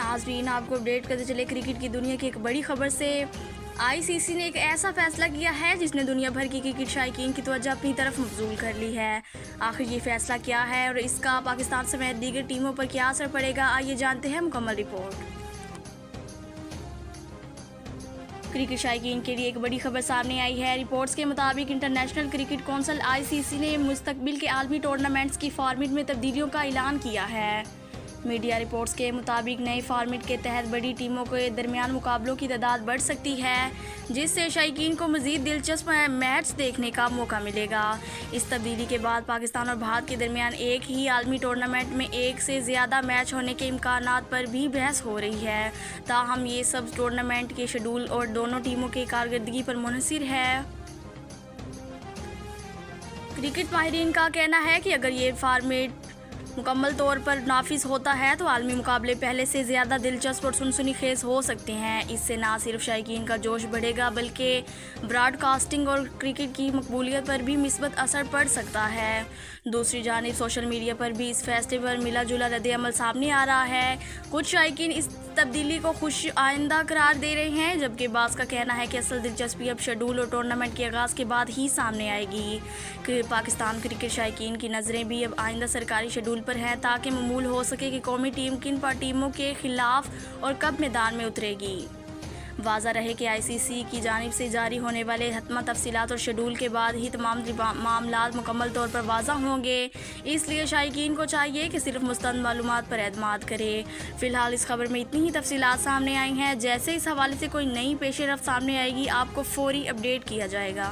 नाज़रीन, आपको अपडेट करते चले क्रिकेट की दुनिया की एक बड़ी खबर से। आईसीसी ने एक ऐसा फैसला किया है जिसने दुनिया भर की क्रिकेट शायकीन की तवज्जो अपनी तरफ मबजूल कर ली है। आखिर ये फैसला क्या है और इसका पाकिस्तान समेत दीगर टीमों पर क्या असर पड़ेगा, आइए जानते हैं मुकम्मल रिपोर्ट। क्रिकेट शायकीन के लिए एक बड़ी खबर सामने आई है। रिपोर्ट्स के मुताबिक इंटरनेशनल क्रिकेट कौंसिल आईसीसी ने मुस्तकबिल के आलमी टूर्नामेंट्स की फॉर्मेट में तब्दीलियों का ऐलान किया है। मीडिया रिपोर्ट्स के मुताबिक नए फॉर्मेट के तहत बड़ी टीमों के दरमियान मुकाबलों की तादाद बढ़ सकती है, जिससे शायकीन को मज़ीद दिलचस्प मैच देखने का मौका मिलेगा। इस तब्दीली के बाद पाकिस्तान और भारत के दरमियान एक ही आलमी टूर्नामेंट में एक से ज़्यादा मैच होने के इम्कानात पर भी बहस हो रही है। ताहम ये सब टूर्नामेंट के शेड्यूल और दोनों टीमों की कारकर्दगी पर मुनहसिर है। क्रिकेट माहिरीन का कहना है कि अगर ये फॉर्मेट मुकम्मल तौर पर नाफिज होता है तो आलमी मुकाबले पहले से ज़्यादा दिलचस्प और सनसनीखेज़ हो सकते हैं। इससे ना सिर्फ शायकीन का जोश बढ़ेगा बल्कि ब्रॉडकास्टिंग और क्रिकेट की मकबूलियत पर भी मिस्बत असर पड़ सकता है। दूसरी जानिब सोशल मीडिया पर भी इस फैसले पर मिला जुला रद्द-ए-अमल सामने आ रहा है। कुछ शायकीन इस तब्दीली को खुश आइंदा करार दे रहे हैं, जबकि बाज़ का कहना है कि असल दिलचस्पी अब शेड्यूल और टूर्नामेंट के आगाज़ के बाद ही सामने आएगी। कि पाकिस्तान क्रिकेट शायकीन की नज़रें भी अब आइंदा सरकारी शेड्यूल पर हैं, ताकि मामूल हो सके कि कौमी टीम किन टीमों के खिलाफ और कब मैदान में उतरेगी। वाज़ा रहे कि आईसीसी की जानिब से जारी होने वाले हतमा तफसीलात और शेड्यूल के बाद ही तमाम मामलात मुकम्मल तौर पर वाज़ा होंगे। इसलिए शायकीन को चाहिए कि सिर्फ मुस्तंद मालूमात पर एतमाद करे। फ़िलहाल इस खबर में इतनी ही तफसीलात सामने आई हैं। जैसे इस हवाले से कोई नई पेश रफ्त सामने आएगी, आपको फ़ौरी अपडेट किया जाएगा।